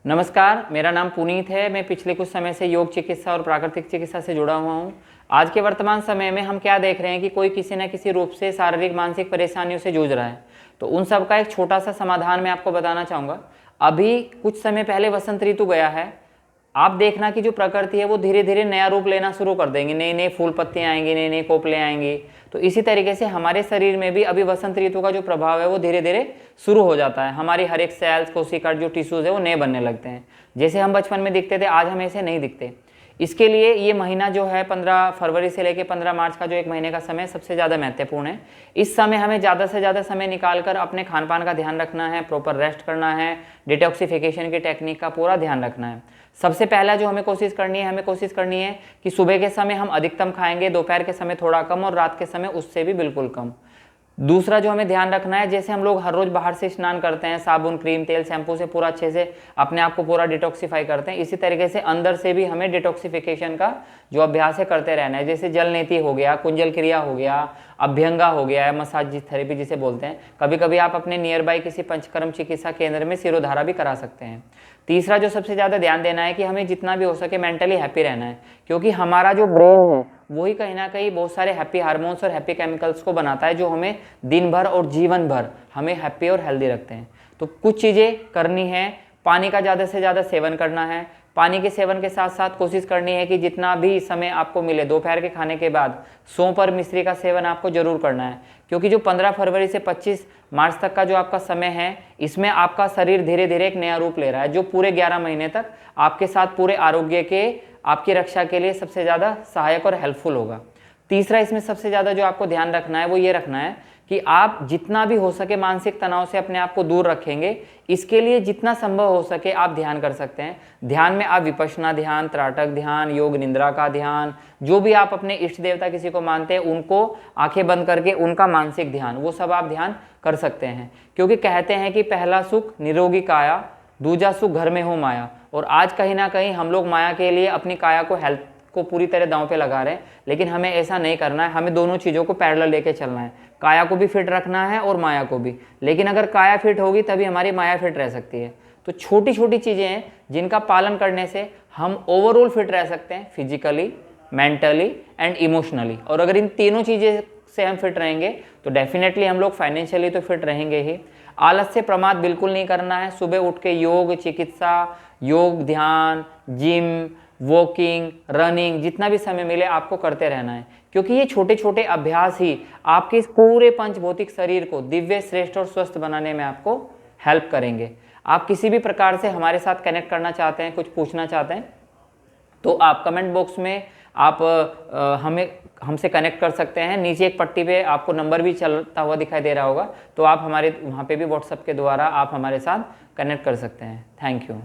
नमस्कार, मेरा नाम पुनीत है। मैं पिछले कुछ समय से योग चिकित्सा और प्राकृतिक चिकित्सा से जुड़ा हुआ हूँ। आज के वर्तमान समय में हम क्या देख रहे हैं कि कोई किसी न किसी रूप से शारीरिक मानसिक परेशानियों से जूझ रहा है। तो उन सब का एक छोटा सा समाधान मैं आपको बताना चाहूँगा। अभी कुछ समय पहले वसंत ऋतु गया है। आप देखना कि जो प्रकृति है वो धीरे धीरे नया रूप लेना शुरू कर देंगी, नए नए फूल पत्तियाँ आएंगी, नए नए कोपले आएंगी। तो इसी तरीके से हमारे शरीर में भी अभी वसंत ऋतु का जो प्रभाव है वो धीरे धीरे शुरू हो जाता है। हमारी हर एक सेल्स कोशिका जो टिश्यूज है वो नए बनने लगते हैं। जैसे हम बचपन में दिखते थे, आज हम ऐसे नहीं दिखते। इसके लिए ये महीना जो है 15 फरवरी से लेकर 15 मार्च का जो एक महीने का समय सबसे ज़्यादा महत्वपूर्ण है। इस समय हमें ज़्यादा से ज़्यादा समय निकालकर अपने खान पान का ध्यान रखना है, प्रॉपर रेस्ट करना है, डिटॉक्सिफिकेशन की टेक्निक का पूरा ध्यान रखना है। सबसे पहला जो हमें कोशिश करनी है कि सुबह के समय हम अधिकतम खाएंगे, दोपहर के समय थोड़ा कम और रात के समय उससे भी बिल्कुल कम। दूसरा जो हमें ध्यान रखना है, जैसे हम लोग हर रोज बाहर से स्नान करते हैं, साबुन क्रीम तेल शैम्पू से पूरा अच्छे से अपने आप को पूरा डिटॉक्सिफाई करते हैं, इसी तरीके से अंदर से भी हमें डिटॉक्सिफिकेशन का जो अभ्यास है करते रहना है। जैसे जल नीति हो गया, कुंजल क्रिया हो गया, अभ्यंगा हो गया, मसाज थेरेपी जिसे बोलते हैं। कभी कभी आप अपने नियर बाई किसी पंचकर्म चिकित्सा केंद्र में सिरोधारा भी करा सकते हैं। तीसरा जो सबसे ज़्यादा ध्यान देना है कि हमें जितना भी हो सके मेंटली हैप्पी रहना है, क्योंकि हमारा जो ब्रेन है वही कहीं ना कहीं बहुत सारे हैप्पी हार्मोन्स और हैप्पी केमिकल्स को बनाता है, जो हमें दिन भर और जीवन भर हमें हैप्पी और हेल्दी रखते हैं। तो कुछ चीज़ें करनी है। पानी का ज़्यादा से ज़्यादा सेवन करना है। पानी के सेवन के साथ साथ कोशिश करनी है कि जितना भी समय आपको मिले दोपहर के खाने के बाद सौंफ और मिश्री का सेवन आपको जरूर करना है, क्योंकि जो 15 फरवरी से 25 मार्च तक का जो आपका समय है, इसमें आपका शरीर धीरे धीरे एक नया रूप ले रहा है, जो पूरे 11 महीने तक आपके साथ पूरे आरोग्य के आपकी रक्षा के लिए सबसे ज़्यादा सहायक और हेल्पफुल होगा। तीसरा इसमें सबसे ज़्यादा जो आपको ध्यान रखना है वो ये रखना है कि आप जितना भी हो सके मानसिक तनाव से अपने आप को दूर रखेंगे। इसके लिए जितना संभव हो सके आप ध्यान कर सकते हैं। ध्यान में आप विपश्यना ध्यान, त्राटक ध्यान, योग निद्रा का ध्यान, जो भी आप अपने इष्ट देवता किसी को मानते हैं उनको आंखें बंद करके उनका मानसिक ध्यान, वो सब आप ध्यान कर सकते हैं। क्योंकि कहते हैं कि पहला सुख निरोगी काया, दूजा सुख घर में हो माया। और आज कहीं ना कहीं हम लोग माया के लिए अपनी काया को, हेल्थ को पूरी तरह दांव पे लगा रहे हैं, लेकिन हमें ऐसा नहीं करना है। हमें दोनों चीज़ों को पैरेलल लेके चलना है। काया को भी फिट रखना है और माया को भी। लेकिन अगर काया फिट होगी तभी हमारी माया फिट रह सकती है। तो छोटी छोटी चीज़ें हैं जिनका पालन करने से हम ओवरऑल फिट रह सकते हैं, फिजिकली, मेंटली एंड इमोशनली। और अगर इन तीनों चीज़ें से हम फिट रहेंगे तो डेफिनेटली हम लोग फाइनेंशियली तो फिट रहेंगे ही। आलस से प्रमाद बिल्कुल नहीं करना है। सुबह उठ के योग चिकित्सा, योग ध्यान, जिम, वॉकिंग, रनिंग, जितना भी समय मिले आपको करते रहना है, क्योंकि ये छोटे छोटे अभ्यास ही आपके इस पूरे पंचभौतिक शरीर को दिव्य, श्रेष्ठ और स्वस्थ बनाने में आपको हेल्प करेंगे। आप किसी भी प्रकार से हमारे साथ कनेक्ट करना चाहते हैं, कुछ पूछना चाहते हैं, तो आप कमेंट बॉक्स में आप हमसे कनेक्ट कर सकते हैं। नीचे एक पट्टी पे आपको नंबर भी चलता हुआ दिखाई दे रहा होगा, तो आप हमारे वहाँ पे भी व्हाट्सएप के द्वारा आप हमारे साथ कनेक्ट कर सकते हैं। Thank you.